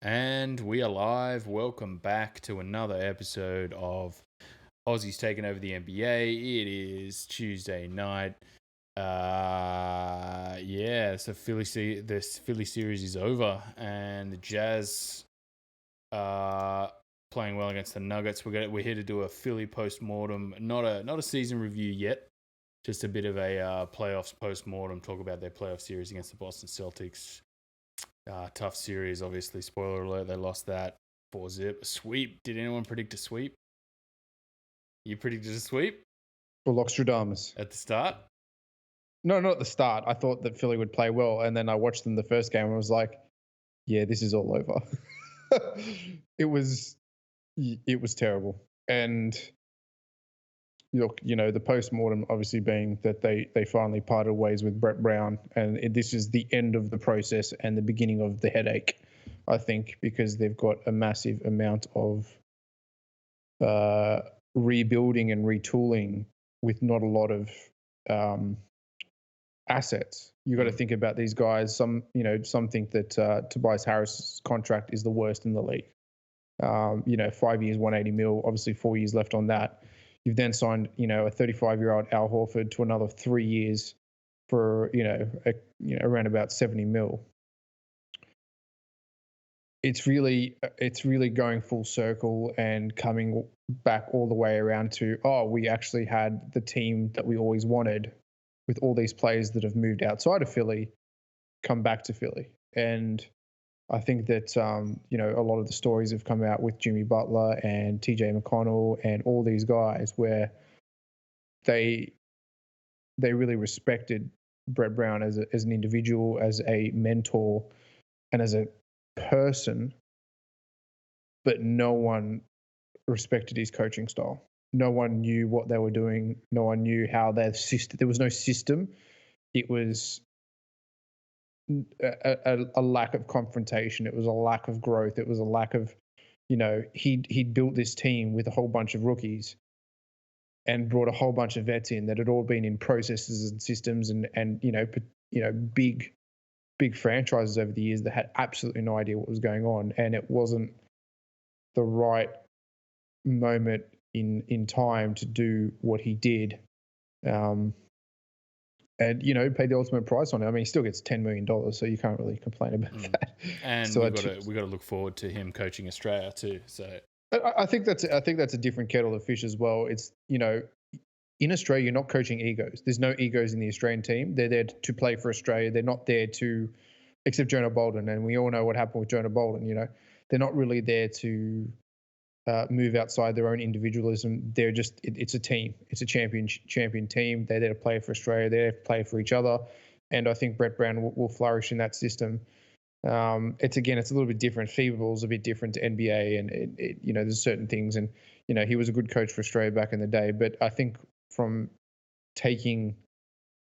And we are live. Welcome back to another episode of Aussies taking over the NBA. It is Tuesday night. So this Philly series is over, and the Jazz playing well against the Nuggets. We're here to do a Philly post-mortem, not a season review yet, just a bit of a playoffs post-mortem. Talk about their playoff series against the Boston Celtics. Tough series, obviously. Spoiler alert, they lost that 4-0. A sweep. Did anyone predict a sweep? You predicted a sweep? For Loxtradamus. At the start? No, not at the start. I thought that Philly would play well, and then I watched them the first game and was like, yeah, this is all over. It was terrible. And look, the post-mortem obviously being that they finally parted ways with Brett Brown, and this is the end of the process and the beginning of the headache, I think, because they've got a massive amount of rebuilding and retooling with not a lot of assets. You got to think about these guys. Some think that Tobias Harris's contract is the worst in the league. 5 years, 180 mil, obviously 4 years left on that. You've then signed, a 35-year-old Al Horford to another 3 years for, around about 70 mil. It's really going full circle and coming back all the way around to, we actually had the team that we always wanted with all these players that have moved outside of Philly come back to Philly. And I think that, a lot of the stories have come out with Jimmy Butler and TJ McConnell and all these guys where they really respected Brett Brown as an individual, as a mentor, and as a person, but no one respected his coaching style. No one knew what they were doing. No one knew how their system. There was no system. It was a lack of confrontation. It was a lack of growth. It was a lack of, he'd built this team with a whole bunch of rookies and brought a whole bunch of vets in that had all been in processes and systems and big franchises over the years that had absolutely no idea what was going on, and it wasn't the right moment in time to do what he did. And pay the ultimate price on it. I mean, he still gets $10 million, so you can't really complain about that. And so we got to look forward to him coaching Australia too. So I think that's a different kettle of fish as well. It's in Australia, you're not coaching egos. There's no egos in the Australian team. They're there to play for Australia. They're not there to, except Jonah Bolden, and we all know what happened with Jonah Bolden. They're not really there to move outside their own individualism. They're just, it's a team. It's a champion team. They're there to play for Australia. They're there to play for each other. And I think Brett Brown will flourish in that system. It's a little bit different. FIBA ball's a bit different to NBA, and there's certain things. And, he was a good coach for Australia back in the day. But I think from taking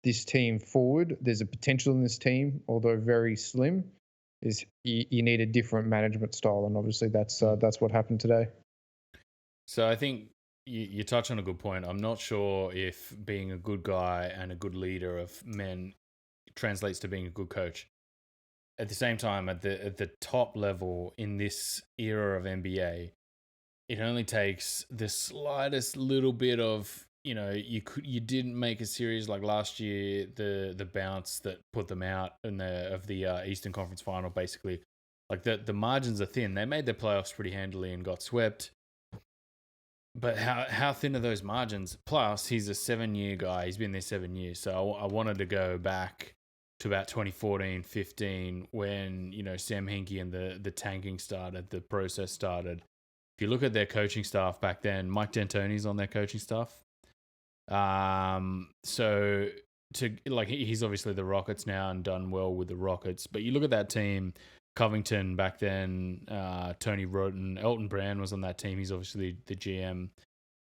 this team forward, there's a potential in this team, although very slim, is you need a different management style. And obviously that's what happened today. So I think you touch on a good point. I'm not sure if being a good guy and a good leader of men translates to being a good coach. At the same time, at the top level in this era of NBA, it only takes the slightest little bit of, you didn't make a series like last year, the bounce that put them out of the Eastern Conference Final, basically. Like the margins are thin. They made their playoffs pretty handily and got swept. But how thin are those margins? Plus, he's a 7-year guy. He's been there 7 years. So I wanted to go back to about 2014, 15, when, Sam Hinkie and the tanking started, the process started. If you look at their coaching staff back then, Mike D'Antoni's on their coaching staff. He's obviously the Rockets now and done well with the Rockets. But you look at that team, Covington back then, Tony Roten, Elton Brand was on that team. He's obviously the GM.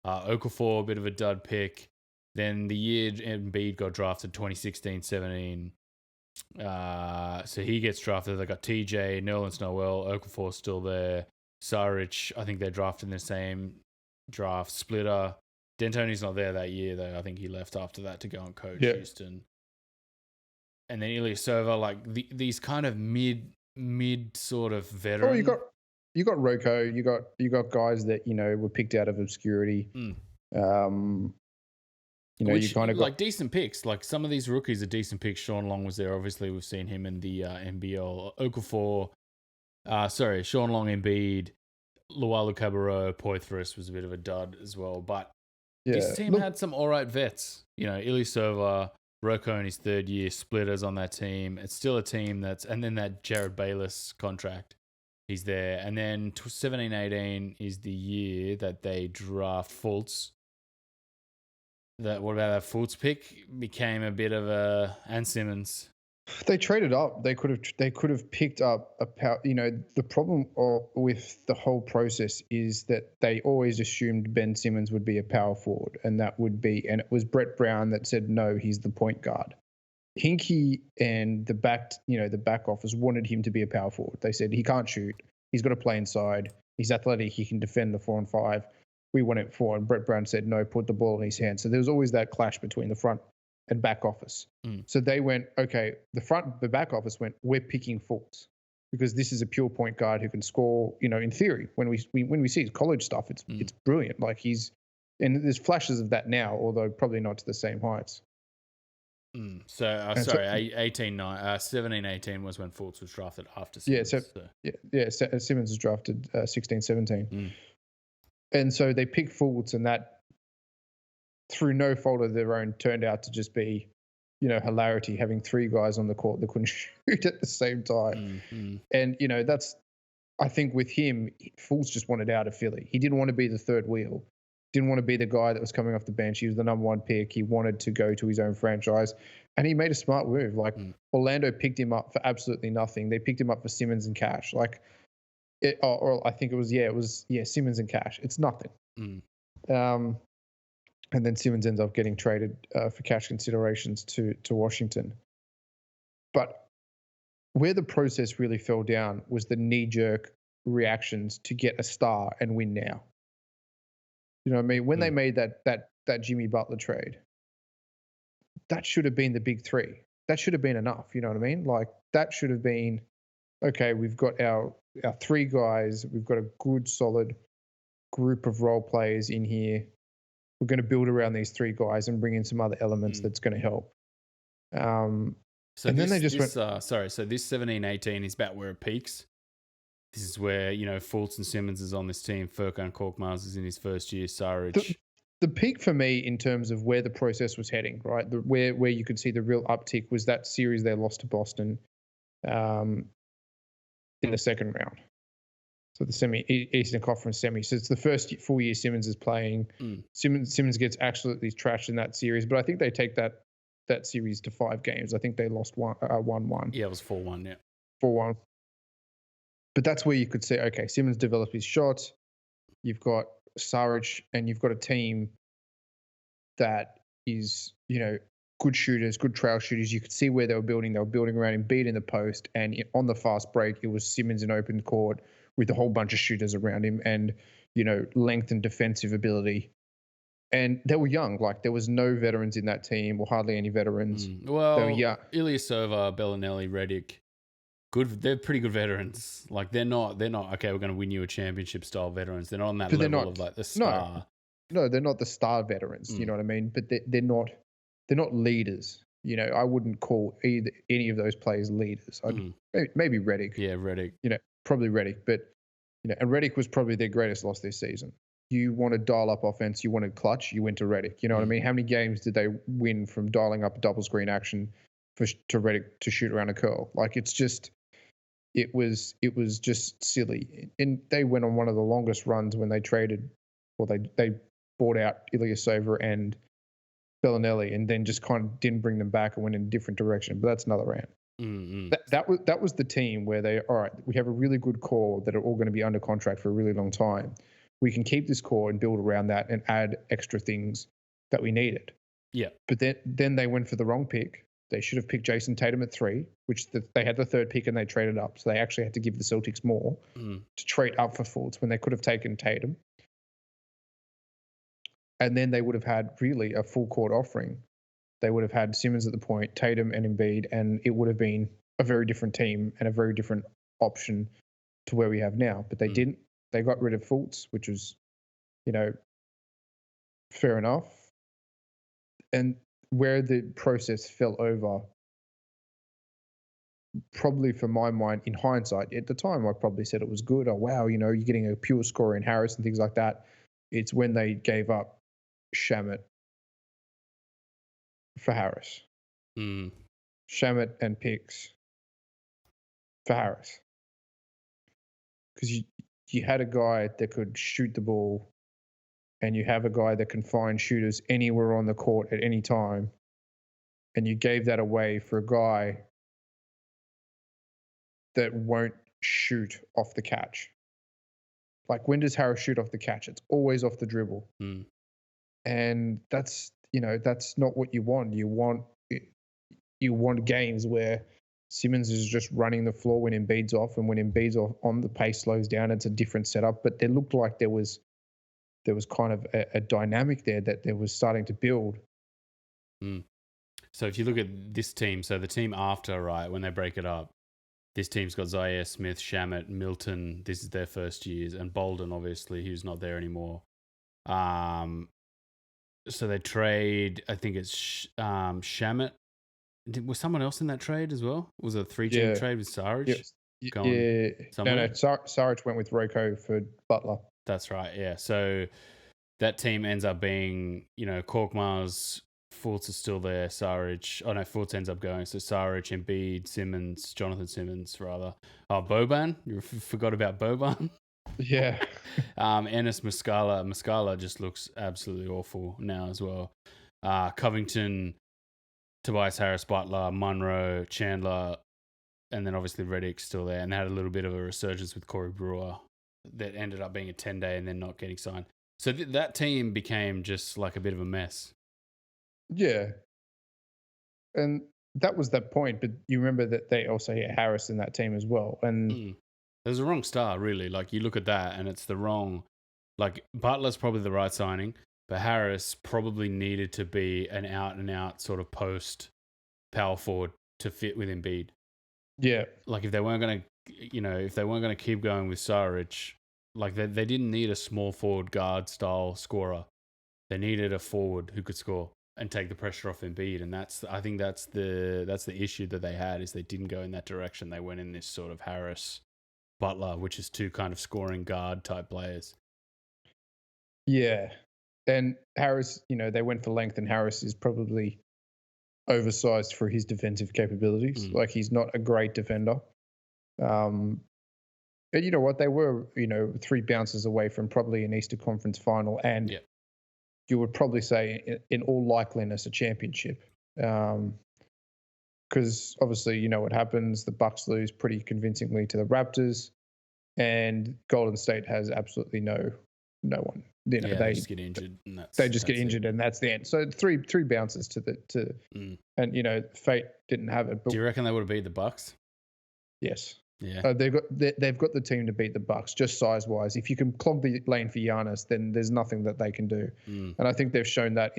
Okafor, a bit of a dud pick. Then the year Embiid got drafted, 2016-17. So he gets drafted. They got TJ, Nerlens Noel, Okafor's still there. Saric, I think they drafted in the same draft. Splitter. D'Antoni's not there that year, though. I think he left after that to go and coach Houston. And then Ilyasova, these kind of mid sort of Oh, veteran. you got Roko, you got guys that were picked out of obscurity. Mm. You Which, kind of got like, decent picks. Like, some of these rookies are decent picks. Sean Long was there. Obviously, we've seen him in the NBL. Okafor, Sean Long, Embiid, Lualu Cabarro, Poitras was a bit of a dud as well. But this team had some all right vets. Ilyasova, Rocco in his third year, Splitters on that team. It's still a team and then that Jared Bayless contract, he's there. And then 17-18 is the year that they draft Fultz. What about that Fultz pick? Became a bit of and Simmons. They traded up. They could have picked up a power. The problem with the whole process is that they always assumed Ben Simmons would be a power forward, and it was Brett Brown that said no, he's the point guard. Hinkie and the back office wanted him to be a power forward. They said he can't shoot. He's got to play inside. He's athletic. He can defend the 4 and 5. We want it 4, and Brett Brown said no, put the ball in his hand. So there was always that clash between the front and back office. So they went, okay, the back office went, we're picking Fultz because this is a pure point guard who can score. In theory, when we see his college stuff, it's brilliant. Like and there's flashes of that now, although probably not to the same heights. So 17-18 was when Fultz was drafted after Simmons. Simmons was drafted 16-17. And so they picked Fultz, and that, through no fault of their own, turned out to just be, hilarity, having 3 guys on the court that couldn't shoot at the same time. And, I think with him, Fultz just wanted out of Philly. He didn't want to be the third wheel. Didn't want to be the guy that was coming off the bench. He was the number 1 pick. He wanted to go to his own franchise, and he made a smart move. Like, Orlando picked him up for absolutely nothing. They picked him up for Simmons and cash. Like, I think it was Simmons and cash. It's nothing. And then Simmons ends up getting traded for cash considerations to Washington. But where the process really fell down was the knee-jerk reactions to get a star and win now. You know what I mean? When they made that Jimmy Butler trade, that should have been the big 3. That should have been enough. You know what I mean? Like, that should have been, okay, we've got our 3 guys. We've got a good, solid group of role players in here. We're going to build around these 3 guys and bring in some other elements that's going to help. So this 17-18 is about where it peaks. This is where, Fultz and Simmons is on this team. Furkan Korkmaz is in his first year. Saric. The peak for me in terms of where the process was heading, right? Where you could see the real uptick was that series they lost to Boston in the second round. So the Eastern Conference semi. So it's the first full year Simmons is playing. Simmons gets absolutely trashed in that series, but I think they take that series to 5 games. I think they lost 1-1. Yeah, it was 4-1. Yeah, 4-1. But that's where you could say, okay, Simmons developed his shot. You've got Saric, and you've got a team that is, good shooters, good trail shooters. You could see where they were building. They were building around Embiid in the post, and on the fast break, it was Simmons in open court with a whole bunch of shooters around him and, length and defensive ability. And they were young. Like, there was no veterans in that team, or hardly any veterans. Well, Ilyasova, Bellinelli, Redick, good. They're pretty good veterans. Like, they're not. Okay, we're going to win you a championship style veterans. They're not on that level of like the star. No, they're not the star veterans. You know what I mean? But they're not leaders. I wouldn't call any of those players leaders. Maybe Redick. Yeah, Redick. Probably Redick. But and Redick was probably their greatest loss this season. You want to dial up offense, you wanted clutch, you went to Redick. You know what I mean? How many games did they win from dialing up double screen action to Redick to shoot around a curl? Like, it's just, it was just silly. And they went on one of the longest runs when they traded, or they bought out Ilyasova and Bellinelli, and then just kind of didn't bring them back and went in a different direction. But that's another rant. That was the team where all right, we have a really good core that are all going to be under contract for a really long time. We can keep this core and build around that and add extra things that we needed. Yeah. But then they went for the wrong pick. They should have picked Jason Tatum at 3, which they had the 3rd pick and they traded up. So they actually had to give the Celtics more to trade up for Fultz when they could have taken Tatum. And then they would have had really a full court offering. They would have had Simmons at the point, Tatum and Embiid, and it would have been a very different team and a very different option to where we have now. But they didn't. They got rid of Fultz, which was, fair enough. And where the process fell over, probably for my mind, in hindsight, at the time, I probably said it was good. Oh, wow, you're getting a pure scorer in Harris and things like that. It's when they gave up Shamit for Harris. Shamit and Picks for Harris. Because you had a guy that could shoot the ball, and you have a guy that can find shooters anywhere on the court at any time, and you gave that away for a guy that won't shoot off the catch. Like, when does Harris shoot off the catch? It's always off the dribble. And that's not what you want. You want games where Simmons is just running the floor when Embiid's off, and when Embiid's on, the pace slows down. It's a different setup. But there looked like there was kind of a dynamic there that there was starting to build. So if you look at this team, so the team after, right, when they break it up, this team's got Zaire Smith, Shamit, Milton. This is their first years, and Bolden, obviously, who's not there anymore. So they trade, I think it's Shamit. Was someone else in that trade as well? Was it a 3-team trade with Saric? Yes. No, Saric went with Roko for Butler. That's right, yeah. So that team ends up being, Korkmaz, Fultz is still there, Saric. Oh, no, Fultz ends up going. So Saric, Embiid, Simmons, Jonathan Simmons, rather. Oh, Boban? You forgot about Boban? Yeah. Ennis Muscala. Muscala just looks absolutely awful now as well. Covington, Tobias Harris, Butler, Munro, Chandler, and then obviously Redick's still there. And they had a little bit of a resurgence with Corey Brewer that ended up being a 10-day and then not getting signed. So that team became just like a bit of a mess. Yeah. And that was that point, but you remember that they also had Harris in that team as well. And there's a wrong star, really. Like, you look at that and it's the wrong... Like, Butler's probably the right signing, but Harris probably needed to be an out-and-out sort of post power forward to fit with Embiid. Yeah. Like, if they weren't going to keep going with Saric, like, they didn't need a small forward guard style scorer. They needed a forward who could score and take the pressure off Embiid. And I think that's the issue that they had, is they didn't go in that direction. They went in this sort of Harris Butler, which is two kind of scoring guard type players. Yeah. And Harris, they went for length, and Harris is probably oversized for his defensive capabilities. Like, he's not a great defender. And you know what? They were, 3 bounces away from probably an Eastern Conference final, and you would probably say, in all likeliness, a championship. Because obviously, you know what happens. The Bucks lose pretty convincingly to the Raptors, and Golden State has absolutely no one. They just get injured. And and that's the end. So three bounces and fate didn't have it. But do you reckon they would have beat the Bucks? Yes. Yeah. They've got the team to beat the Bucks, just size wise. If you can clog the lane for Giannis, then there's nothing that they can do. And I think they've shown that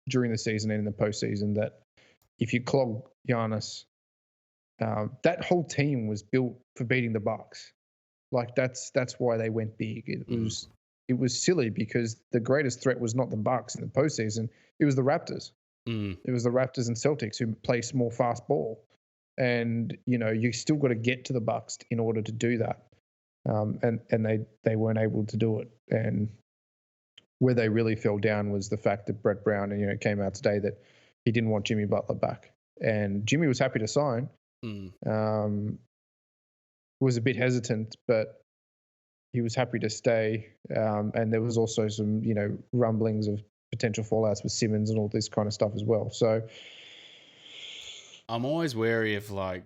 during the season and in the postseason, that if you clog Giannis, that whole team was built for beating the Bucks. Like, that's why they went big. It was silly, because the greatest threat was not the Bucks in the postseason. It was the Raptors. It was the Raptors and Celtics who play small, fast ball. And, you still got to get to the Bucks in order to do that. And they weren't able to do it. And where they really fell down was the fact that Brett Brown, came out today that he didn't want Jimmy Butler back. And Jimmy was happy to sign. Was a bit hesitant, but he was happy to stay. And there was also some, rumblings of potential fallouts with Simmons and all this kind of stuff as well. So I'm always wary of, like,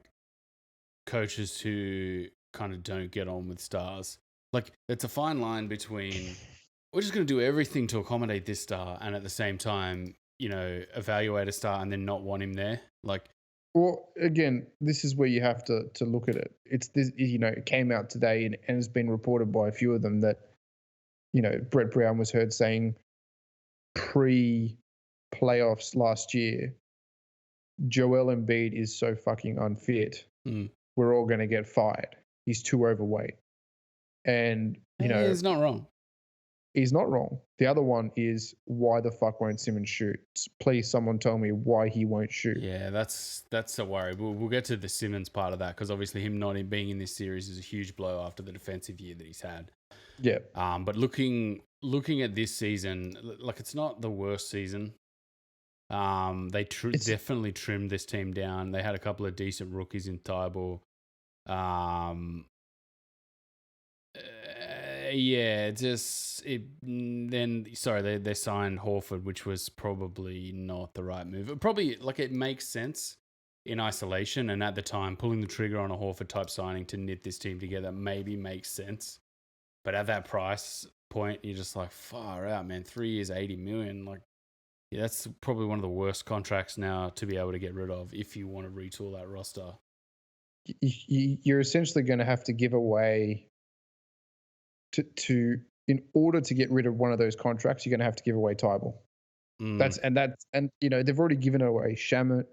coaches who kind of don't get on with stars. Like, it's a fine line between, we're just going to do everything to accommodate this star, and at the same time, evaluate a star and then not want him there. Like, well, again, this is where you have to look at it. It's this, it came out today and has been reported by a few of them that, Brett Brown was heard saying pre-playoffs last year, Joel Embiid is so fucking unfit. We're all going to get fired. he's too overweight. And, He's not wrong. he's not wrong. The other one is, why the fuck won't Simmons shoot? Please, someone tell me why he won't shoot. Yeah, that's a worry. We'll get to the Simmons part of that, because obviously him not being in this series is a huge blow after the defensive year that he's had. Yeah. But looking at this season, like, it's not the worst season. They definitely trimmed this team down. They had a couple of decent rookies in Thibault. Yeah, they signed Horford, which was probably not the right move. It makes sense in isolation, and at the time, pulling the trigger on a Horford type signing to knit this team together maybe makes sense. But at that price point, you're just like, far out, man. 3 years, $80 million. Like, yeah, that's probably one of the worst contracts now to be able to get rid of if you want to retool that roster. You're essentially going to have to give away in order to get rid of one of those contracts, you're going to have to give away Thibault. They've already given away Shamet.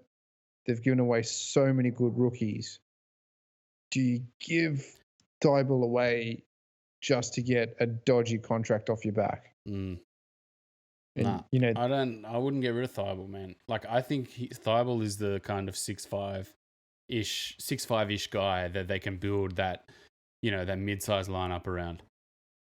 They've given away so many good rookies. Do you give Thibault away just to get a dodgy contract off your back? I wouldn't get rid of Thibault, man. Like, I think Thibault is the kind of 6'5"-ish guy that they can build that mid-sized lineup around.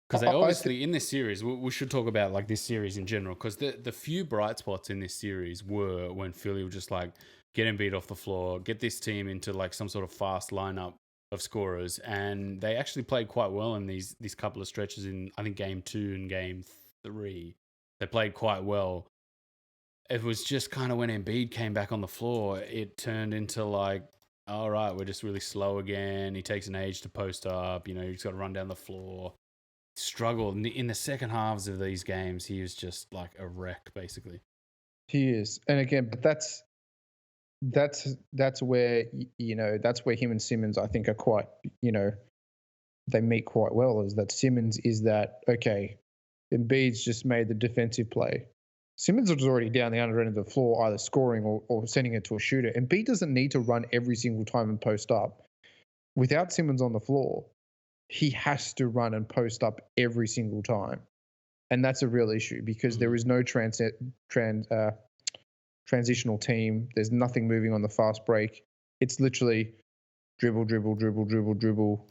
Because they obviously, in this series, we should talk about like this series in general, because the few bright spots in this series were when Philly was just like, get Embiid off the floor, get this team into like some sort of fast lineup of scorers, and they actually played quite well in these couple of stretches in, I think, Game 2 and Game 3. They played quite well. It was just kind of when Embiid came back on the floor, it turned into like, all right, we're just really slow again. He takes an age to post up. He's got to run down the floor. Struggle in the second halves of these games. He was just like a wreck, basically. He is, and again, but that's where that's where him and Simmons, I think, are quite, they meet quite well. Is that Simmons is that, okay, Embiid's just made the defensive play. Simmons was already down the under end of the floor, either scoring or sending it to a shooter. Embiid doesn't need to run every single time and post up. Without Simmons on the floor, he has to run and post up every single time. And that's a real issue, because there is no transitional team. There's nothing moving on the fast break. It's literally dribble, dribble, dribble, dribble, dribble,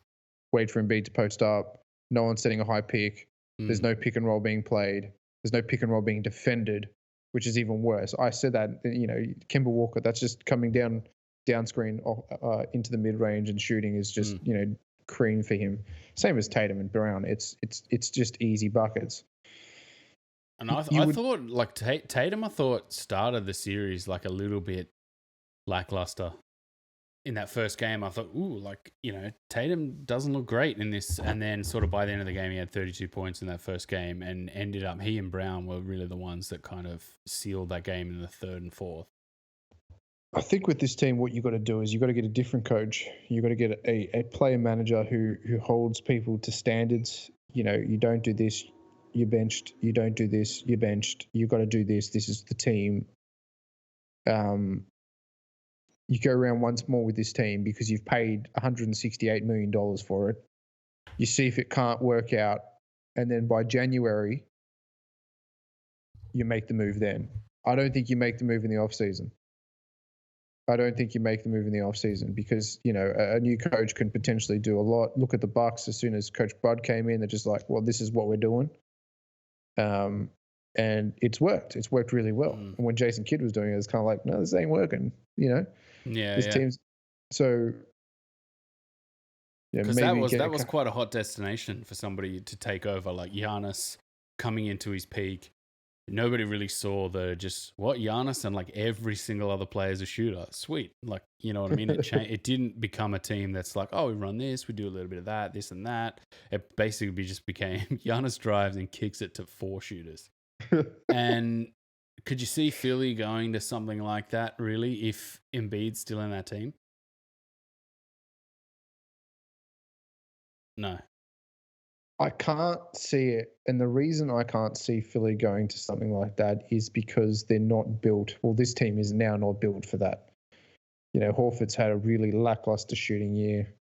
wait for Embiid to post up. No one's setting a high pick. There's no pick and roll being played. There's no pick and roll being defended, which is even worse. I said that, Kemba Walker, that's just coming down screen into the mid range, and shooting is just, cream for him. Same as Tatum and Brown. It's just easy buckets. And I thought like Tatum, I thought started the series like a little bit lackluster. In that first game, I thought, Tatum doesn't look great in this. And then sort of by the end of the game, he had 32 points in that first game, and ended up, he and Brown were really the ones that kind of sealed that game in the third and fourth. I think with this team, what you got to do is you got to get a different coach. You got to get a player manager who holds people to standards. You don't do this, you're benched. You don't do this, you're benched. You got to do this. This is the team. You go around once more with this team because you've paid $168 million for it. You see if it can't work out, and then by January, you make the move then. I don't think you make the move in the offseason. Because, a new coach can potentially do a lot. Look at the Bucks. As soon as Coach Bud came in, they're just like, well, this is what we're doing. And it's worked. It's worked really well. And when Jason Kidd was doing it, it's kind of like, no, this ain't working, This team's so... Because that was quite a hot destination for somebody to take over, like Giannis coming into his peak. Nobody really saw Giannis and like every single other player is a shooter. Sweet. Like, you know what I mean? It didn't become a team that's like, oh, we run this, we do a little bit of that, this and that. It basically just became Giannis drives and kicks it to 4 shooters. And could you see Philly going to something like that, really, if Embiid's still in that team? No. I can't see it. And the reason I can't see Philly going to something like that is because they're not built. Well, this team is now not built for that. Horford's had a really lackluster shooting year.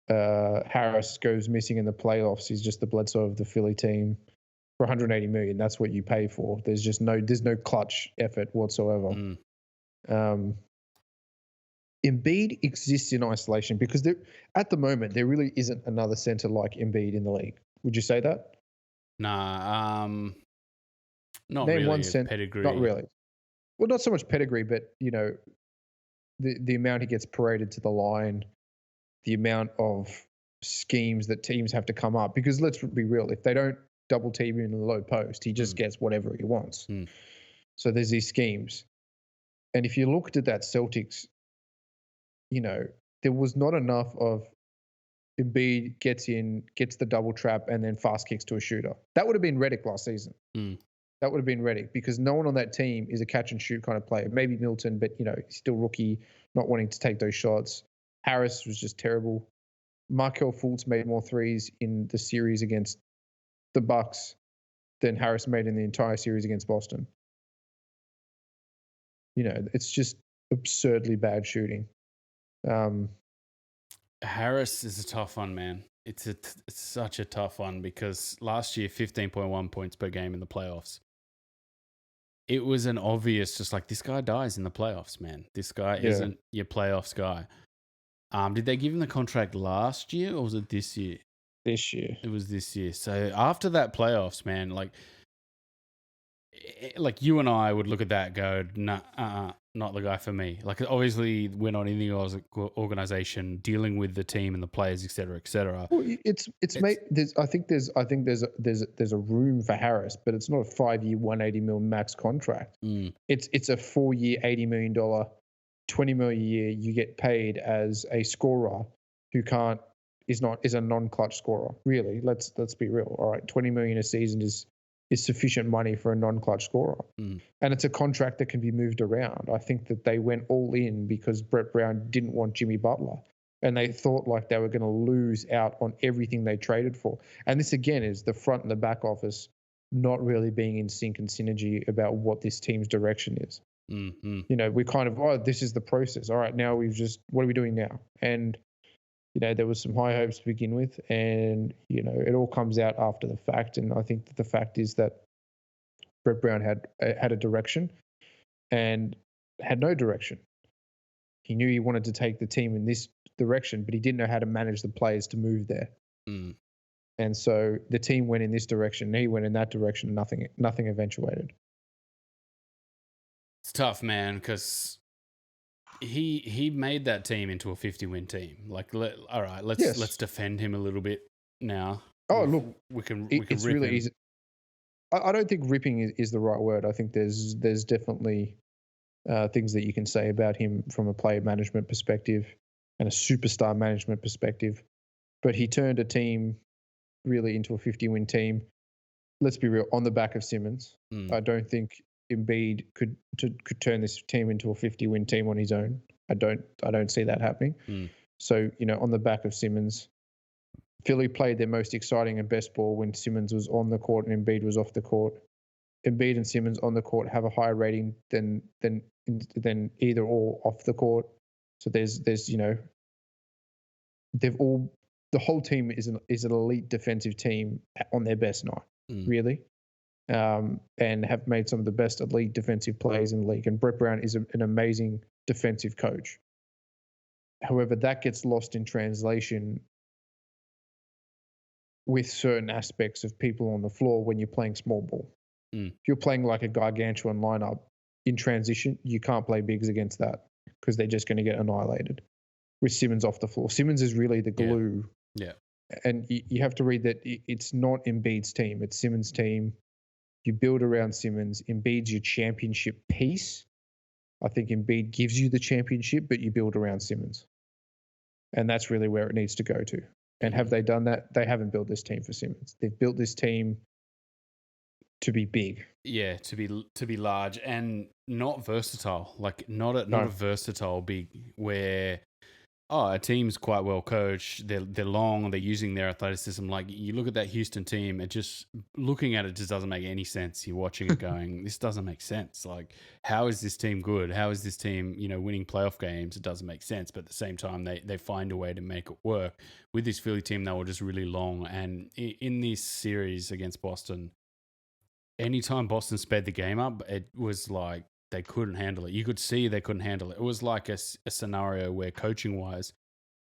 Harris goes missing in the playoffs. He's just the Bledsoe of the Philly team for 180 million. That's what you pay for. There's no clutch effort whatsoever. Embiid exists in isolation because at the moment there really isn't another center like Embiid in the league. Would you say that? Nah, not Name really one a pedigree. Not really. Well, not so much pedigree, but the amount he gets paraded to the line, the amount of schemes that teams have to come up. Because let's be real, if they don't double team him in the low post, he just gets whatever he wants. So there's these schemes. And if you looked at that Celtics, there was not enough of Embiid gets the double trap, and then fast kicks to a shooter. That would have been Redick last season. That would have been Redick because no one on that team is a catch and shoot kind of player. Maybe Milton, but he's still rookie, not wanting to take those shots. Harris was just terrible. Markelle Fultz made more threes in the series against the Bucks than Harris made in the entire series against Boston. It's just absurdly bad shooting. Harris is a tough one, man. It's such a tough one because last year 15.1 points per game in the playoffs. It was an obvious, just like, this guy dies in the playoffs, man. This guy isn't your playoffs guy. Did they give him the contract last year or was it this year? This year. It was this year. So after that playoffs, man, like you and I would look at that and go, nah, not the guy for me. Like, obviously we're not in the organization dealing with the team and the players, et cetera, et cetera. Well, it's mate. I think there's a room for Harris, but it's not a 5-year, 180 million max contract. It's a 4-year, $80 million, $20 million a year. You get paid as a scorer who is a non-clutch scorer. Really, let's be real. All right, $20 million a season is sufficient money for a non-clutch scorer. And it's a contract that can be moved around. I think that they went all in because Brett Brown didn't want Jimmy Butler. And they thought like they were going to lose out on everything they traded for. And this, again, is the front and the back office not really being in sync and synergy about what this team's direction is. We kind of, this is the process. All right, now what are we doing now? And there was some high hopes to begin with, and it all comes out after the fact. And I think that the fact is that Brett Brown had a direction and had no direction. He knew he wanted to take the team in this direction, but he didn't know how to manage the players to move there. And so the team went in this direction, and he went in that direction, and nothing eventuated. It's tough, man, because he made that team into a 50-win team. Like, all right, let's defend him a little bit now. Oh, look, we can it's rip really him. easy. I don't think ripping is the right word. I think there's definitely things that you can say about him from a player management perspective and a superstar management perspective. But he turned a team really into a 50-win team. Let's be real, on the back of Simmons. I don't think Embiid could turn this team into a 50-win team on his own. I don't see that happening. So, on the back of Simmons, Philly played their most exciting and best ball when Simmons was on the court and Embiid was off the court. Embiid and Simmons on the court have a higher rating than either or off the court. So there's the whole team is an elite defensive team on their best night, really. And have made some of the best elite defensive plays in the league. And Brett Brown is an amazing defensive coach. However, that gets lost in translation with certain aspects of people on the floor when you're playing small ball. If you're playing like a gargantuan lineup in transition, you can't play bigs against that because they're just going to get annihilated with Simmons off the floor. Simmons is really the glue. Yeah. And you have to read that it's not Embiid's team, it's Simmons' team. You build around Simmons. Embiid's your championship piece. I think Embiid gives you the championship, but you build around Simmons. And that's really where it needs to go to. And have they done that? They haven't built this team for Simmons. They've built this team to be big. Yeah, to be large and not versatile. Like not a versatile big where a team's quite well coached. They're long. They're using their athleticism. Like you look at that Houston team, it just looking at it just doesn't make any sense. You're watching it going, this doesn't make sense. Like how is this team good? How is this team winning playoff games? It doesn't make sense. But at the same time, they find a way to make it work. With this Philly team, they were just really long. And in this series against Boston, anytime Boston sped the game up, it was like they couldn't handle it. You could see they couldn't handle it. It was like a scenario where coaching-wise,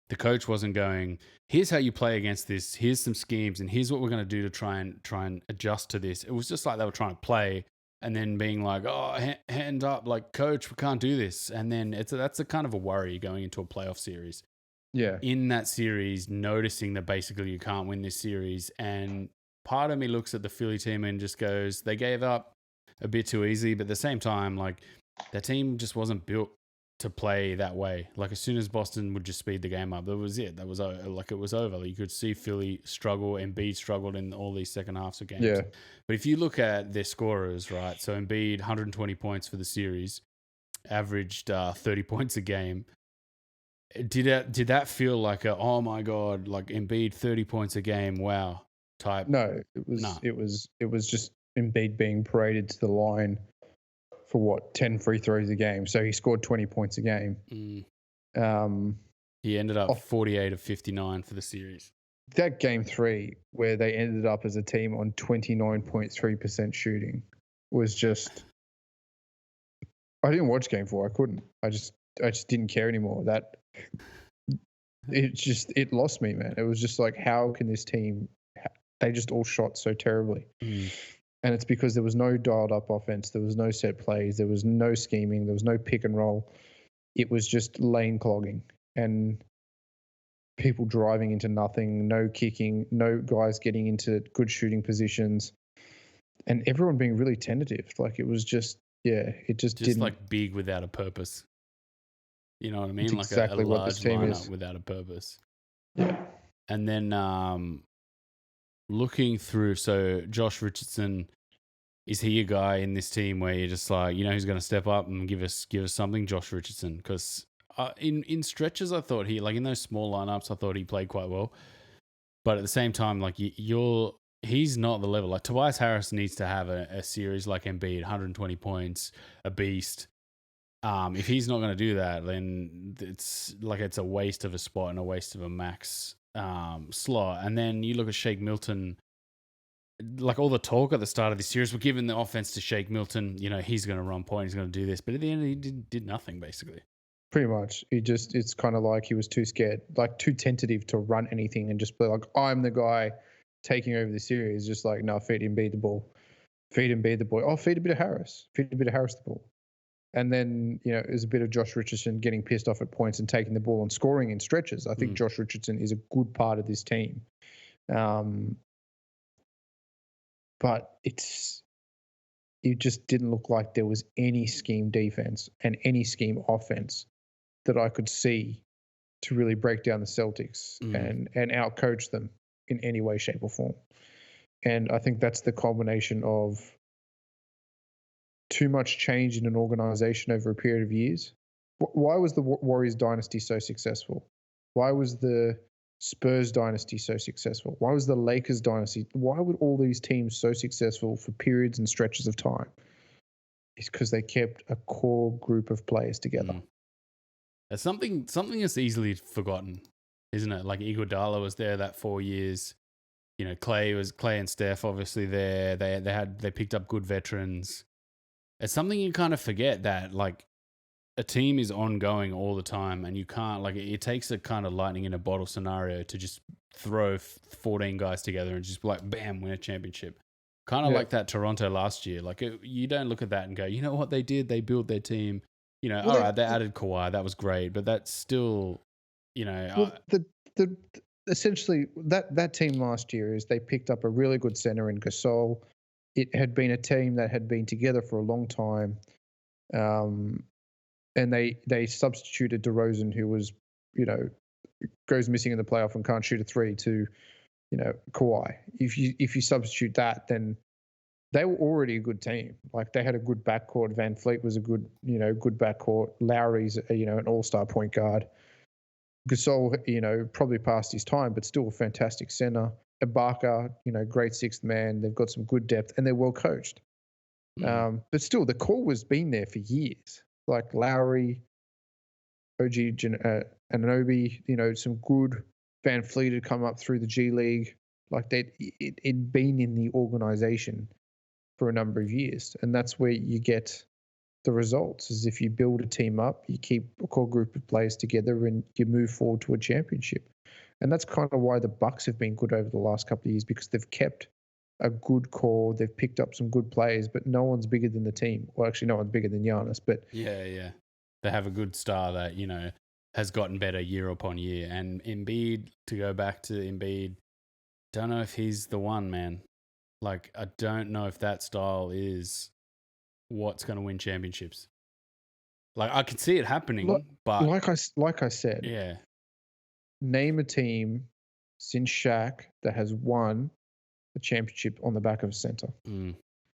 the coach wasn't going, here's how you play against this, here's some schemes, and here's what we're going to do to try and adjust to this. It was just like they were trying to play and then being like, oh, hand up, like, coach, we can't do this. And then that's a kind of a worry going into a playoff series. Yeah. In that series, noticing that basically you can't win this series. And part of me looks at the Philly team and just goes, they gave up a bit too easy, but at the same time, like that team just wasn't built to play that way. Like as soon as Boston would just speed the game up, that was it. That was like it was over. Like, you could see Philly struggle. Embiid struggled in all these second halves of games. Yeah. But if you look at their scorers, right? So Embiid 120 points for the series, averaged 30 points a game. Did that feel like oh my god, like Embiid 30 points a game? Wow, type. No, it was just Embiid being paraded to the line for 10 free throws a game. So he scored 20 points a game. He ended up 48 of 59 for the series. That game 3, where they ended up as a team on 29.3% shooting, was just. I didn't watch game 4. I couldn't. I just didn't care anymore. It lost me, man. It was just like, how can this team? They just all shot so terribly. And it's because there was no dialed up offense. There was no set plays. There was no scheming. There was no pick and roll. It was just lane clogging and people driving into nothing, no kicking, no guys getting into good shooting positions, and everyone being really tentative. Like it was just, it just didn't. Like big without a purpose. You know what I mean? It's like exactly a what large this team lineup is. without a purpose. Yeah. And then looking through, so Josh Richardson, is he a guy in this team where you're just like, who's going to step up and give us something? Josh Richardson, because in stretches I thought he, like in those small lineups, I thought he played quite well, but at the same time, like he's not the level. Like Tobias Harris needs to have a series like Embiid, 120 points, a beast. If he's not going to do that, then it's a waste of a spot and a waste of a max slot. And then you look at Shake Milton, like all the talk at the start of the series, we're giving the offense to Shake Milton. He's going to run point, he's going to do this, but at the end he did nothing basically. Pretty much. It's kind of like he was too scared, like too tentative to run anything and just be like, I'm the guy taking over the series. Just like, no, feed Embiid the ball. Feed Embiid the ball. Oh, feed a bit of Harris. Feed a bit of Harris the ball. And then, it was a bit of Josh Richardson getting pissed off at points and taking the ball and scoring in stretches. I think Josh Richardson is a good part of this team. But it just didn't look like there was any scheme defense and any scheme offense that I could see to really break down the Celtics and outcoach them in any way, shape, or form. And I think that's the combination of too much change in an organization over a period of years. Why was the Warriors dynasty so successful? Why was the Spurs dynasty so successful? Why was the Lakers dynasty? Why were all these teams so successful for periods and stretches of time? It's because they kept a core group of players together. It's something that's easily forgotten, isn't it? Like Iguodala was there that 4 years. Clay and Steph obviously there. They picked up good veterans. It's something you kind of forget, that like a team is ongoing all the time, and you can't, like, it takes a kind of lightning in a bottle scenario to just throw 14 guys together and just be like, bam, win a championship. Kind of like that Toronto last year. Like you don't look at that and go, you know what they did? They built their team. All right, they added Kawhi. That was great, but that's still, essentially that team last year is they picked up a really good center in Gasol. It had been a team that had been together for a long time, and they substituted DeRozan, who was, goes missing in the playoff and can't shoot a three, to, Kawhi. If you substitute that, then they were already a good team. Like they had a good backcourt. Van Fleet was a good backcourt. Lowry's, an all-star point guard. Gasol, probably past his time, but still a fantastic center. Ibaka, great sixth man. They've got some good depth and they're well coached. But still, the core was been there for years. Like Lowry, OG Anunoby, some good Van Fleet had come up through the G League. Like it'd been in the organization for a number of years. And that's where you get the results, is if you build a team up, you keep a core group of players together and you move forward to a championship. And that's kind of why the Bucks have been good over the last couple of years, because they've kept a good core. They've picked up some good players, but no one's bigger than the team. Well, actually, no one's bigger than Giannis. But yeah, they have a good star that has gotten better year upon year. And Embiid, to go back to Embiid, don't know if he's the one, man. Like, I don't know if that style is what's going to win championships. Like, I can see it happening, but like I said, yeah. Name a team since Shaq that has won a championship on the back of a center.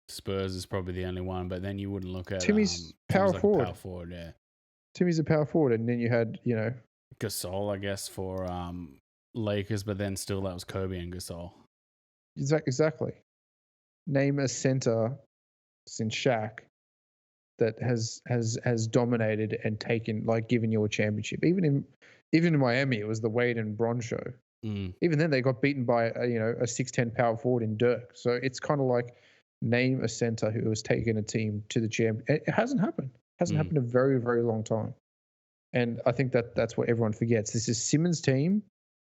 Spurs is probably the only one, but then you wouldn't look at Timmy's power forward. Power forward, yeah. Timmy's a power forward, and then you had Gasol, I guess, for Lakers, but then still that was Kobe and Gasol. Exactly. Name a center since Shaq that has dominated and given you a championship. Even in Miami, it was the Wade and Bron show. Even then, they got beaten by a 6'10" power forward in Dirk. So it's kind of like, name a center who has taken a team to the champ. It hasn't happened. It hasn't happened in a very, very long time. And I think that's what everyone forgets. This is Simmons' team,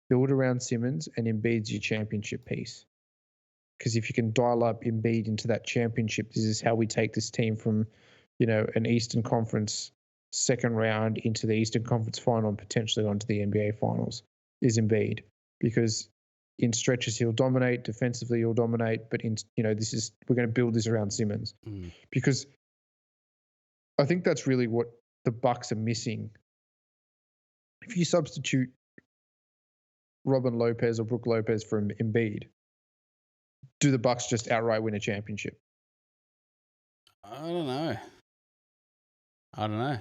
build around Simmons, and Embiid's your championship piece. Because if you can dial up Embiid into that championship, this is how we take this team from, an Eastern Conference second round into the Eastern Conference final and potentially onto the NBA finals, is Embiid. Because in stretches he'll dominate, defensively he'll dominate, but we're going to build this around Simmons. Because I think that's really what the Bucks are missing. If you substitute Robin Lopez or Brook Lopez for Embiid, do the Bucks just outright win a championship? I don't know.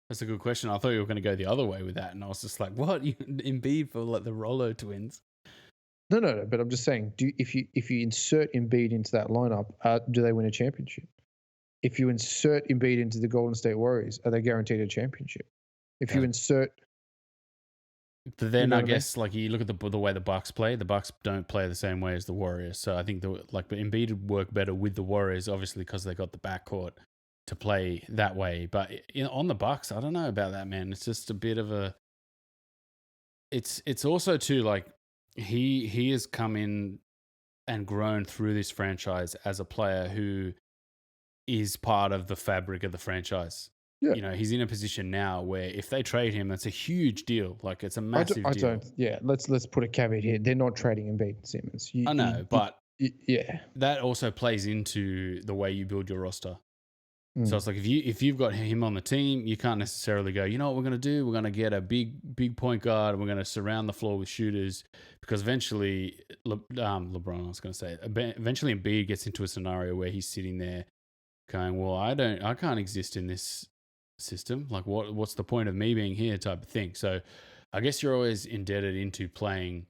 That's a good question. I thought you were going to go the other way with that, and I was just like, what? Embiid for like the Rollo twins? No. But I'm just saying, if you insert Embiid into that lineup, do they win a championship? If you insert Embiid into the Golden State Warriors, are they guaranteed a championship? If you insert, but then I guess like you look at the way the Bucks play. The Bucks don't play the same way as the Warriors, so I think but Embiid would work better with the Warriors, obviously because they got the backcourt to play that way. But on the Bucks, I don't know about that, man. It's just a bit of a. It's also too like he has come in and grown through this franchise as a player who is part of the fabric of the franchise. Yeah. He's in a position now where if they trade him, that's a huge deal. Like, it's a massive deal. Let's put a caveat here. They're not trading Embiid and Simmons. I know, but yeah, that also plays into the way you build your roster. So it's like if you've got him on the team, you can't necessarily go, you know what we're going to do? We're going to get a big point guard and we're going to surround the floor with shooters, because eventually LeBron, I was going to say, eventually Embiid gets into a scenario where he's sitting there going, well, I can't exist in this system. Like, what's the point of me being here, type of thing. So I guess you're always indebted into playing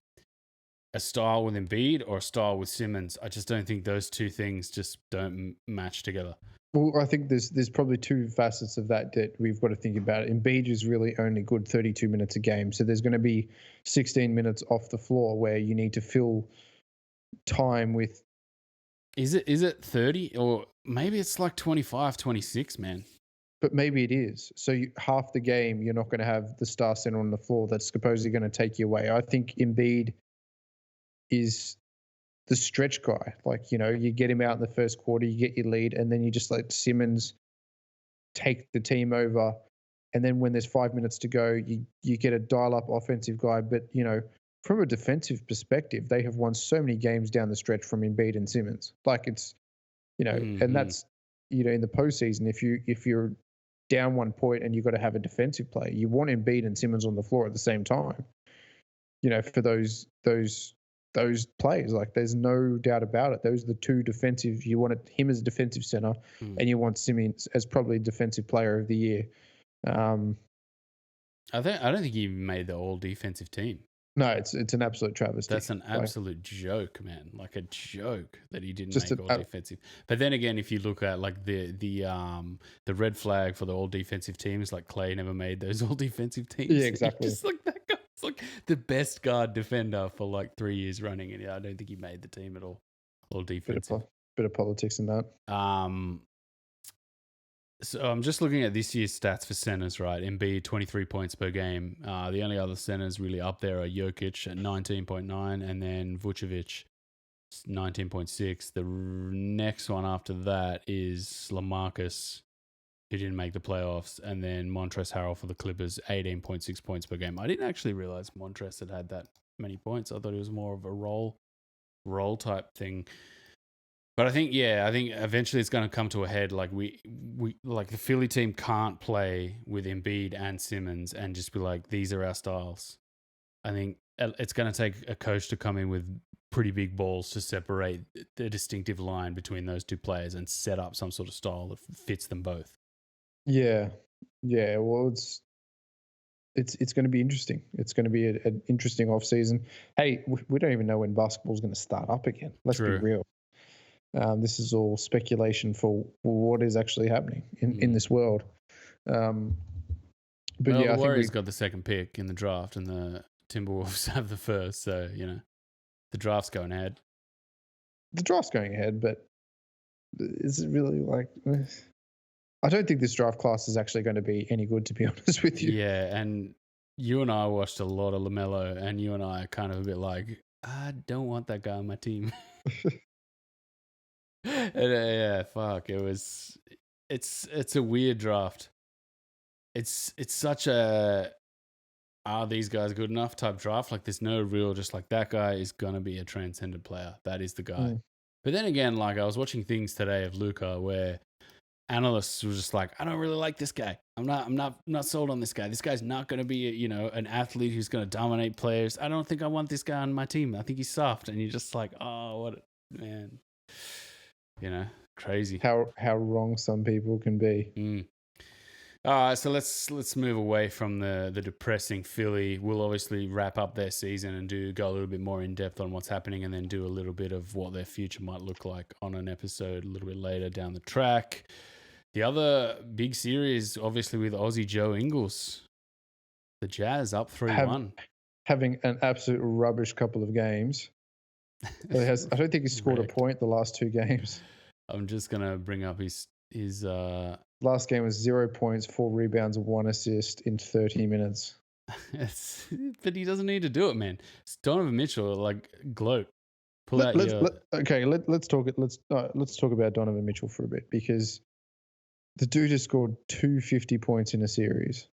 a style with Embiid or a style with Simmons. I just don't think those two things just don't match together. Well, I think there's probably two facets of that we've got to think about. Embiid is really only good 32 minutes a game. So there's going to be 16 minutes off the floor where you need to fill time with. Is it 30 or maybe it's like 25, 26, man? But maybe it is. So half the game, you're not going to have the star center on the floor that's supposedly going to take you away. I think Embiid is the stretch guy. Like, you get him out in the first quarter, you get your lead, and then you just let Simmons take the team over. And then when there's 5 minutes to go, you get a dial-up offensive guy. But, from a defensive perspective, they have won so many games down the stretch from Embiid and Simmons. Like, it's, and that's, in the postseason, if you're down 1 point and you've got to have a defensive play, you want Embiid and Simmons on the floor at the same time, for those players. Like, there's no doubt about it. Those are the two defensive. You want him as a defensive center, and you want Simmons as probably defensive player of the year. I don't think he even made the all defensive team. No, it's an absolute travesty. That's an absolute joke, man. Like a joke that he didn't Just make all defensive. But then again, if you look at like the red flag for the all defensive teams, like Clay never made those all defensive teams. Yeah, exactly. Just like that guy's like the best guard defender for like 3 years running, and I don't think he made the team at all. All defensive. Bit of politics in that. So I'm just looking at this year's stats for centers, right? Embiid, 23 points per game. The only other centers really up there are Jokic at 19.9 and then Vucevic, 19.6. The next one after that is LaMarcus, who didn't make the playoffs, and then Montrezl Harrell for the Clippers, 18.6 points per game. I didn't actually realize Montrezl had that many points. I thought it was more of a role type thing. But I think eventually it's going to come to a head. Like we like the Philly team can't play with Embiid and Simmons and just be like, these are our styles. I think it's going to take a coach to come in with pretty big balls to separate the distinctive line between those two players and set up some sort of style that fits them both. Yeah. Well, it's going to be interesting. It's going to be an interesting off season. Hey, we don't even know when basketball's going to start up again. Let's be real. This is all speculation for what is actually happening in this world. But the Warriors got the second pick in the draft, and the Timberwolves have the first. So the draft's going ahead. The draft's going ahead, but is it really like? I don't think this draft class is actually going to be any good, to be honest with you. Yeah, and you and I watched a lot of LaMelo, and you and I are kind of a bit like, I don't want that guy on my team. And, yeah, fuck. It's a weird draft. It's such a are these guys good enough type draft. Like there's no real just like that guy is gonna be a transcendent player. That is the guy. But then again, like I was watching things today of Luka where analysts were just like, I don't really like this guy. I'm not sold on this guy. This guy's not gonna be an athlete who's gonna dominate players. I don't think I want this guy on my team. I think he's soft. And you're just like, oh, what man. Crazy. How wrong some people can be. All right, so let's move away from the depressing Philly. We'll obviously wrap up their season and go a little bit more in depth on what's happening, and then do a little bit of what their future might look like on an episode a little bit later down the track. The other big series, obviously, with Aussie Joe Ingles, the Jazz up 3-1, having an absolute rubbish couple of games. I don't think he's scored a point the last 2 games. I'm just gonna bring up his last game was 0 points, 4 rebounds, 1 assist in 30 minutes. But he doesn't need to do it, man. It's Donovan Mitchell, like gloat. Let's talk about Donovan Mitchell for a bit, because the dude has scored 250 points in a series.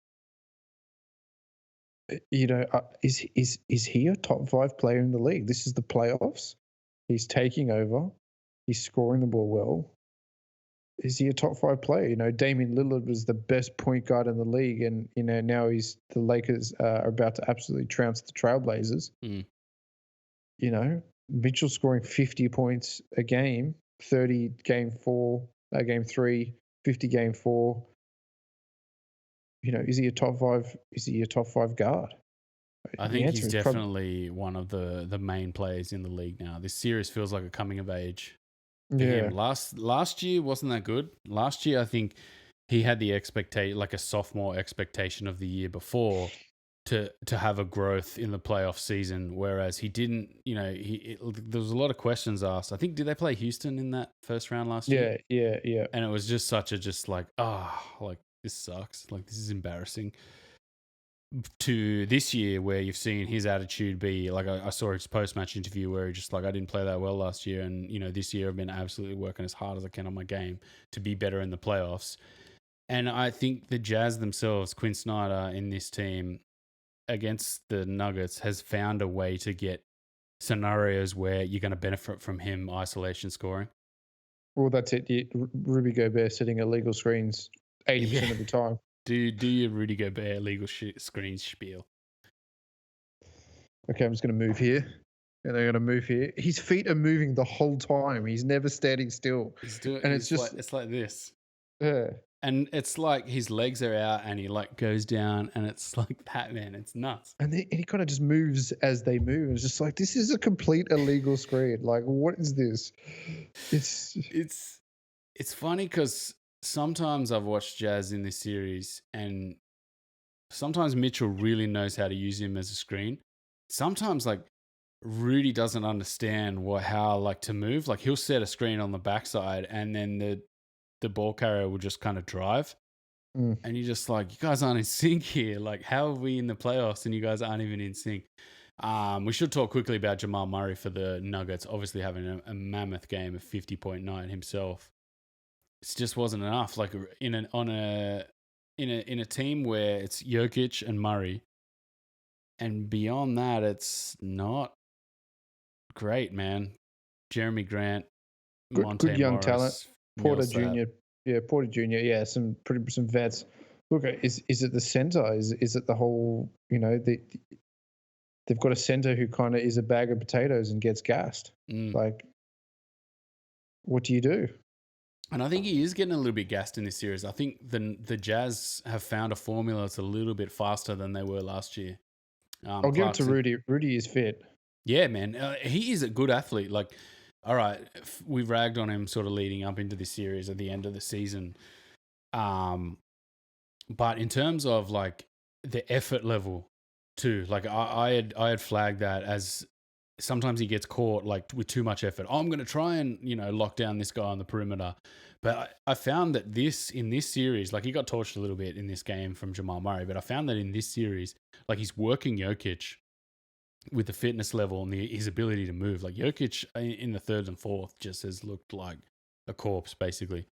Is he a top 5 player in the league? This is the playoffs. He's taking over. He's scoring the ball well. Is he a top 5 player? Damian Lillard was the best point guard in the league, and now the Lakers are about to absolutely trounce the Trailblazers. Mitchell scoring 50 points a game, 30 game 3, 50 game 4. Is he a top 5? Is he a top 5 guard? I think he's definitely one of the main players in the league now. This series feels like a coming of age. Yeah. Last year wasn't that good. Last year, I think he had the expectation, like a sophomore expectation of the year before, to have a growth in the playoff season. Whereas he didn't. There was a lot of questions asked. I think, did they play Houston in that first round last year? Yeah. And it was just like this sucks. Like this is embarrassing. To this year, where you've seen his attitude be like, I saw his post-match interview where he just like, I didn't play that well last year, and this year I've been absolutely working as hard as I can on my game to be better in the playoffs. And I think the Jazz themselves, Quinn Snyder in this team against the Nuggets, has found a way to get scenarios where you're going to benefit from him isolation scoring. Well, that's it. Rudy Gobert setting illegal screens 80% of the time. Do your Rudy Gobert legal screen spiel. Okay, I'm just going to move here. And I'm going to move here. His feet are moving the whole time. He's never standing still. It's like this. Yeah. And it's like his legs are out and he like goes down and it's like that, man. It's nuts. And he kind of just moves as they move. It's just like, this is a complete illegal screen. Like, what is this? It's funny because sometimes I've watched Jazz in this series and sometimes Mitchell really knows how to use him as a screen. Sometimes like Rudy doesn't understand how like to move. Like he'll set a screen on the backside and then the ball carrier will just kind of drive. And you're just like, you guys aren't in sync here. Like, how are we in the playoffs and you guys aren't even in sync? We should talk quickly about Jamal Murray for the Nuggets, obviously having a mammoth game of 50.9 himself. It just wasn't enough. Like in a team where it's Jokic and Murray, and beyond that, it's not great, man. Jeremy Grant, good young Morris, talent. Porter Millsap. Jr. Yeah, Porter Jr. Yeah, some vets. Look, is it the center? Is it the whole? They've got a center who kind of is a bag of potatoes and gets gassed. Like, what do you do? And I think he is getting a little bit gassed in this series. I think the Jazz have found a formula that's a little bit faster than they were last year. I'll give it to Rudy. Rudy is fit. Yeah, man. He is a good athlete. Like, all right, we've ragged on him sort of leading up into this series at the end of the season. But in terms of like the effort level too, like I had flagged that as sometimes he gets caught like with too much effort. I'm going to try and, lock down this guy on the perimeter. But I found that in this series, like he got torched a little bit in this game from Jamal Murray, but I found that in this series, like he's working Jokic with the fitness level and his ability to move. Like Jokic in the third and fourth just has looked like a corpse basically.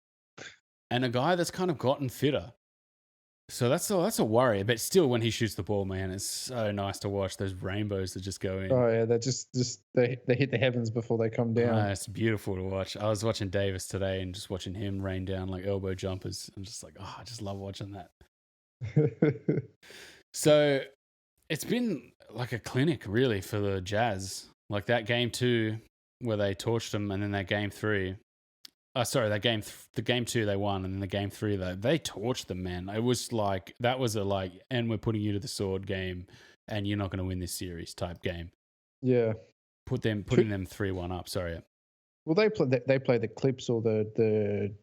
And a guy that's kind of gotten fitter. So that's a worry, but still, when he shoots the ball, man, it's so nice to watch those rainbows that just go in. Oh yeah, they they hit the heavens before they come down. It's beautiful to watch. I was watching Davis today and just watching him rain down like elbow jumpers. I'm just like, I just love watching that. So it's been like a clinic, really, for the Jazz. Like that game 2 where they torched them, and then that game 3. The game 2 they won, and then the game 3 they torched them, man. It was like that was and we're putting you to the sword game, and you're not going to win this series type game. Yeah, putting them 3-1 up. Sorry. Well, they play the Clips or the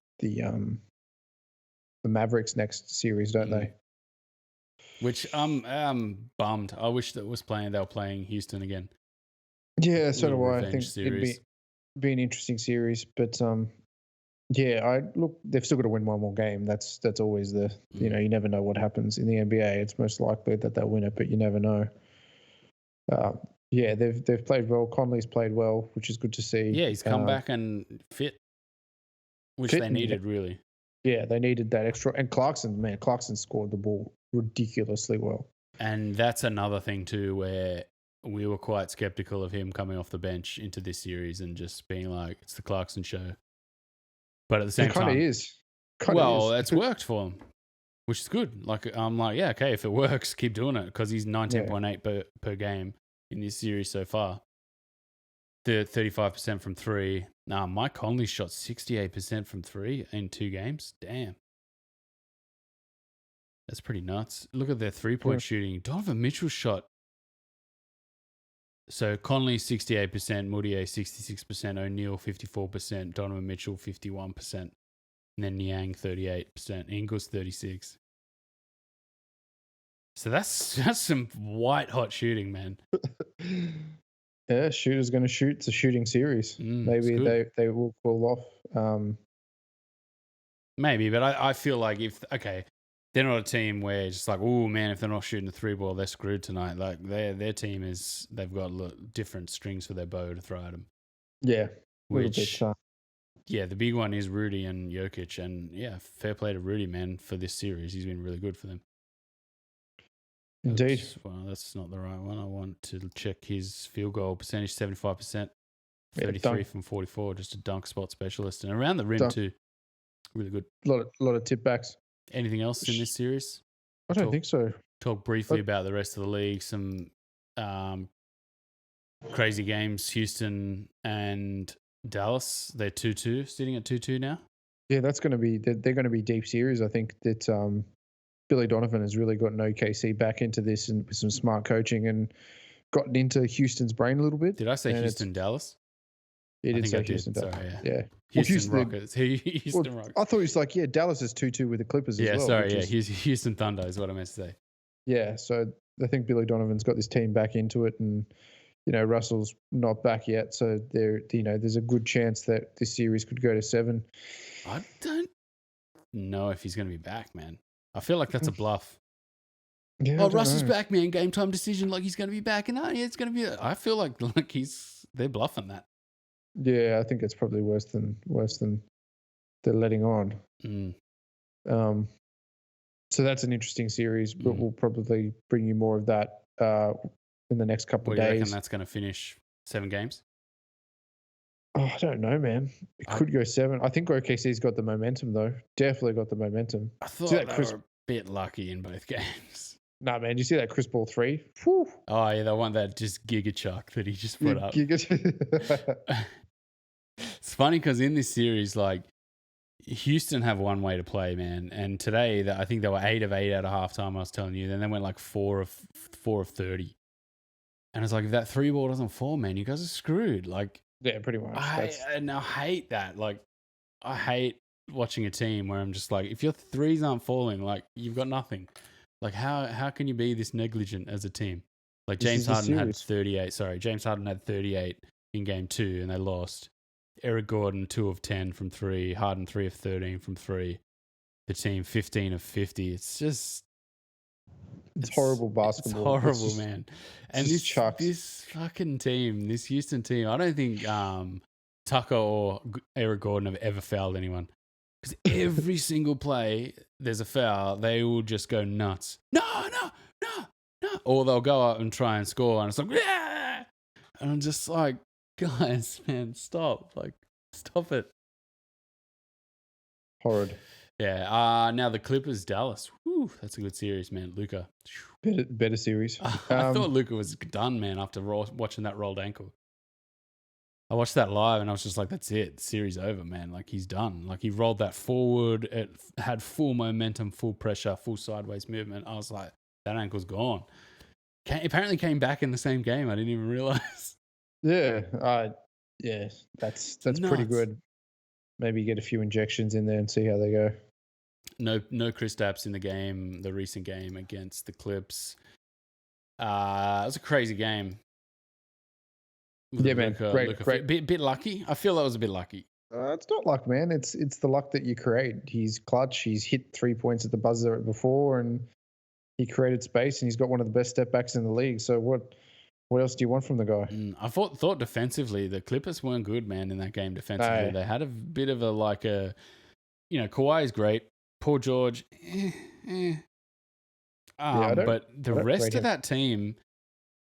Mavericks next series, don't they? Which I'm bummed. I wish they were playing Houston again. Yeah, so do I. I think it'd be an interesting series, but yeah, they've still got to win one more game. That's always you never know what happens in the NBA. It's most likely that they'll win it, but you never know. Yeah, they've played well. Conley's played well, which is good to see. Yeah, he's come back and fit, which they needed really. Yeah, they needed that extra. And Clarkson scored the ball ridiculously well. And that's another thing too, where we were quite skeptical of him coming off the bench into this series and just being like, it's the Clarkson show. But at the same time, it kind of is. It's worked for him, which is good. Like, I'm like, yeah, okay, if it works, keep doing it, because he's 19.8 per game in this series so far. The 35% from 3. Mike Conley shot 68% from 3 in 2 games. Damn. That's pretty nuts. Look at their 3-point shooting. Donovan Mitchell shot. So Conley 68%, Moutier 66%, O'Neal 54%, Donovan Mitchell 51%, and then Niang 38%, Ingles 36%. So that's some white hot shooting, man. Yeah, shooter's going to shoot. It's a shooting series. Maybe they will fall off. Maybe, but I feel like they're not a team where it's just like, oh man, if they're not shooting the 3 ball, they're screwed tonight. Like their team they've got different strings for their bow to throw at them. Yeah. The big one is Rudy and Jokic, and yeah, fair play to Rudy, man, for this series. He's been really good for them. Indeed. That's not the right one. I want to check his field goal percentage, 75%, 33 from 44, just a dunk spot specialist, and around the rim too. Really good. A lot of tip backs. Anything else in this series? I don't think so. Talk briefly about the rest of the league. Some crazy games. Houston and Dallas, they're 2-2, sitting at 2-2 now. Yeah, that's going to be they're going to be deep series. I think that Billy Donovan has really gotten OKC back into this and with some smart coaching and gotten into Houston's brain a little bit. Did I say And Houston, Dallas? He I did think say I did. Houston. Sorry, yeah. Yeah. Houston Rockets. Houston Rockets. I thought he was like, yeah, Dallas is 2-2 with the Clippers as Yeah, well. sorry, yeah. Houston Thunder is what I meant to say. Yeah, so I think Billy Donovan's got this team back into it, and Russell's not back yet, so there's a good chance that this series could go to 7. I don't know if he's going to be back, man. I feel like that's a bluff. Yeah, oh, Russell's back, man. Game time decision, like he's going to be back, and it's going to be. I feel like they're bluffing that. Yeah, I think it's probably worse than they're letting on. So that's an interesting series, but we'll probably bring you more of that in the next couple of days. Do you reckon that's going to finish 7 games? Oh, I don't know, man. It could go 7. I think OKC's got the momentum, though. Definitely got the momentum. I thought they were a bit lucky in both games. Nah, man. Did you see that Chris Paul 3? Whew. Oh, yeah, the one that just giga chuck that he just put up. It's funny because in this series, like, Houston have one way to play, man. And today, I think they were 8 of 8 out of halftime, I was telling you. Then they went like 4 of 30. And it's like, if that 3 ball doesn't fall, man, you guys are screwed. Like, yeah, pretty much. I hate that. Like, I hate watching a team where I'm just like, if your 3s aren't falling, like, you've got nothing. Like, how can you be this negligent as a team? Like, James Harden had 38. Sorry, James Harden had 38 in game 2, and they lost. Eric Gordon 2 of 10 from 3. Harden 3 of 13 from 3. The team 15 of 50. It's just. It's horrible basketball. It's horrible, man. And this fucking team, this Houston team, I don't think Tucker or Eric Gordon have ever fouled anyone. Because every single play, there's a foul, they will just go nuts. No. Or they'll go up and try and score, and it's like, yeah! And I'm just like, guys, man, stop. Like, stop it. Horrid. Yeah. Now the Clippers, Dallas. Whew, that's a good series, man. Luka. Better series. I thought Luka was done, man, after watching that rolled ankle. I watched that live and I was just like, that's it. The series over, man. Like, he's done. Like, he rolled that forward. It had full momentum, full pressure, full sideways movement. I was like, that ankle's gone. Apparently came back in the same game. I didn't even realize. Yeah. That's pretty good. Maybe get a few injections in there and see how they go. No Kristaps in the game, the recent game against the Clips. It was a crazy game. Yeah, man. Great. Bit lucky. I feel that was a bit lucky. It's not luck, man. It's the luck that you create. He's clutch. He's hit 3 points at the buzzer before, and he created space, and he's got one of the best step backs in the league. So what else do you want from the guy? I thought defensively, the Clippers weren't good, man, in that game defensively. They had a bit of Kawhi is great. Paul George, but the rest of that team,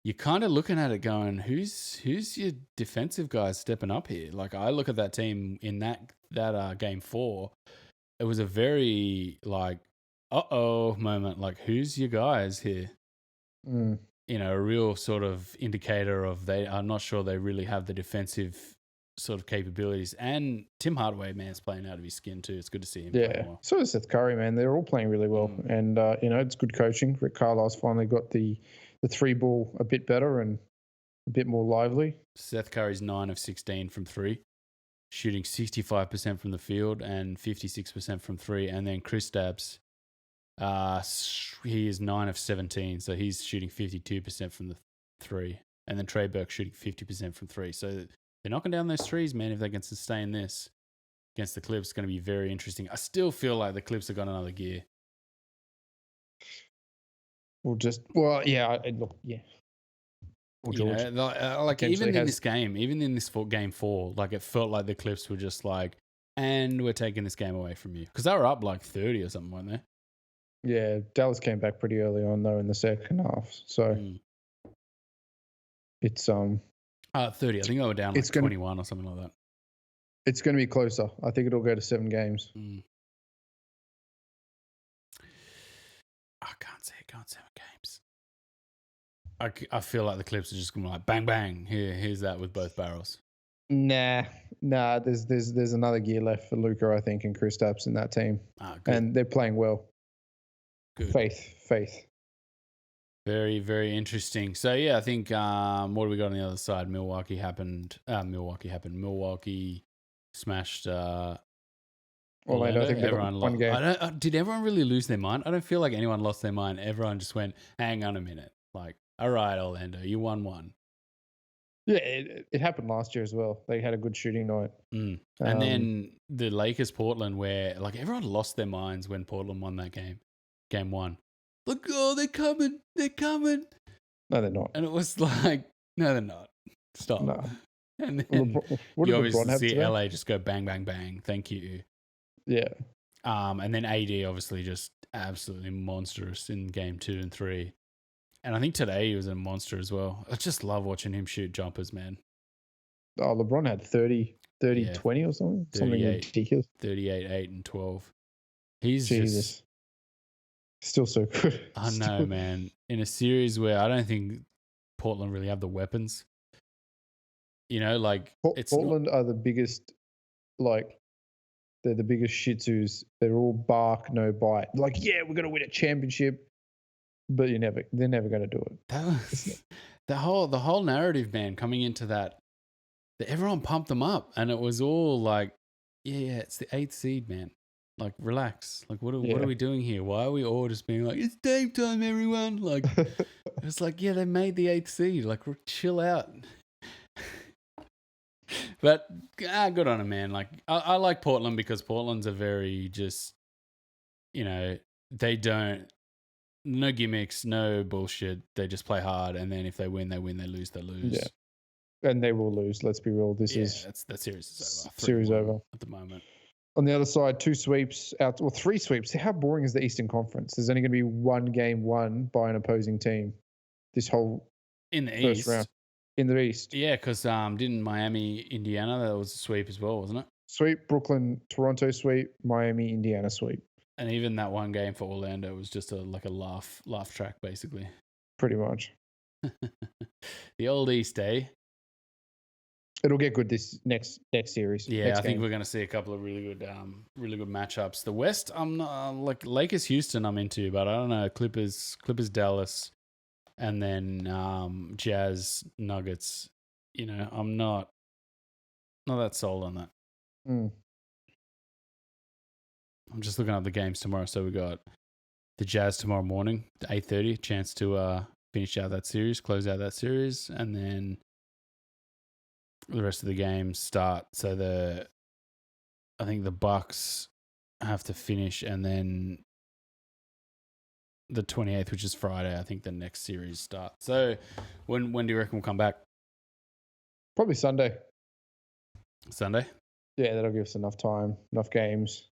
you're kind of looking at it going, who's your defensive guys stepping up here? Like, I look at that team in that game 4, it was a very like, moment. Like, who's your guys here? A real sort of indicator of I'm not sure they really have the defensive sort of capabilities. And Tim Hardaway, man, is playing out of his skin too. It's good to see him playing well. So is Seth Curry, man. They're all playing really well. And, it's good coaching. Rick Carlisle's finally got the 3 ball a bit better and a bit more lively. Seth Curry's 9 of 16 from 3, shooting 65% from the field and 56% from 3. And then Kristaps, he is 9 of 17, so he's shooting 52% from the 3. And then Trey Burke shooting 50% from 3. So they're knocking down those threes, man. If they can sustain this against the Clips, it's going to be very interesting. I still feel like the Clips have got another gear. Yeah. Like, even in this game, even in this game 4, like, it felt like the Clips were just like, and we're taking this game away from you. Because they were up like 30 or something, weren't they? Yeah, Dallas came back pretty early on, though, in the second half. So it's 30. I think they were down like 21 or something like that. It's going to be closer. I think it'll go to 7 games. I can't say it going 7 games. I feel like the Clips are just going to be like, bang, bang. Here's that with both barrels. Nah, Nah, there's another gear left for Luca, I think, and Kristaps in that team, Good. and they're playing well. Good. Faith. Very, very interesting. So yeah, I think what do we got on the other side? Milwaukee smashed Orlando. I think they got one game. Did everyone really lose their mind? I don't feel like anyone lost their mind. Everyone just went, hang on a minute. Like, all right, Orlando, you won one. Yeah, it happened last year as well. They had a good shooting night. And then the Lakers Portland, where like everyone lost their minds when Portland won that game one. Look, oh, they're coming. No, they're not. And it was like, no, they're not. Stop. No. And then what you did obviously LeBron have see today? LA just go bang, bang, bang. Thank you. Yeah. And then AD obviously just absolutely monstrous in game 2 and 3. And I think today he was a monster as well. I just love watching him shoot jumpers, man. Oh, LeBron had 30, 20 or something. Something ridiculous. 38, 8, and 12. He's Jesus. just... Still so good. I know, man. In a series where I don't think Portland really have the weapons. You know, like... Portland are the biggest, like... They're the biggest shih tzus. They're all bark, no bite. Like, yeah, we're going to win a championship. But they're never going to do it. That was the whole narrative, man, coming into that everyone pumped them up, and it was all like, yeah, it's the 8th seed, man. Like, relax. Like, what are we doing here? Why are we all just being like, it's Dame time, everyone? Like, it's like, yeah, they made the 8th seed. Like, chill out. But good on them, man. Like, I like Portland because Portland's a very just, you know, they don't. No gimmicks, no bullshit. They just play hard, and then if they win, they win. They lose, they lose. Yeah, and they will lose. Let's be real. That series is over. Series over at the moment. On the other side, 2 sweeps out, or 3 sweeps. How boring is the Eastern Conference? There's only going to be one game won by an opposing team. This whole in the first East round in the East. Yeah, because didn't Miami, Indiana, that was a sweep as well, wasn't it? Sweep, Brooklyn, Toronto sweep, Miami, Indiana sweep. And even that one game for Orlando was just a laugh track, basically. Pretty much. The old East, eh? It'll get good this next series. Yeah, I think we're going to see a couple of really good matchups. The West, I'm not like Lakers, Houston, I'm into, but I don't know. Clippers, Dallas, and then Jazz, Nuggets. You know, I'm not that sold on that. I'm just looking up the games tomorrow. So we got the Jazz tomorrow morning, 8:30, chance to finish out that series, close out that series, and then the rest of the games start. So I think the Bucks have to finish, and then the 28th, which is Friday, I think the next series starts. So when do you reckon we'll come back? Probably Sunday. Sunday? Yeah, that'll give us enough time, enough games.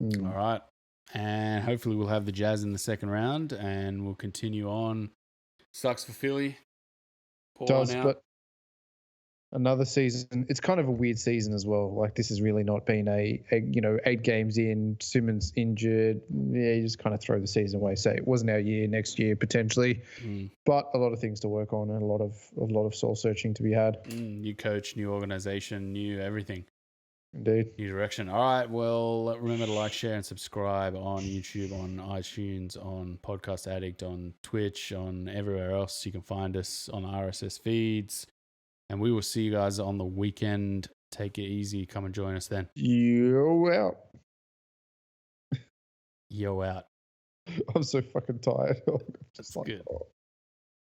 All right. And hopefully we'll have the Jazz in the second round, and we'll continue on. Sucks for Philly. But another season. It's kind of a weird season as well. Like, this has really not been a 8 games in. Simmons injured. Yeah, you just kind of throw the season away. Say it wasn't our year. Next year potentially, but a lot of things to work on and a lot of soul searching to be had. New coach, new organization, new everything. Indeed. New direction. All right. Well, remember to like, share, and subscribe on YouTube, on iTunes, on Podcast Addict, on Twitch, on everywhere else. You can find us on RSS feeds. And we will see you guys on the weekend. Take it easy. Come and join us then. Yo out. Yo out. I'm so fucking tired. That's good.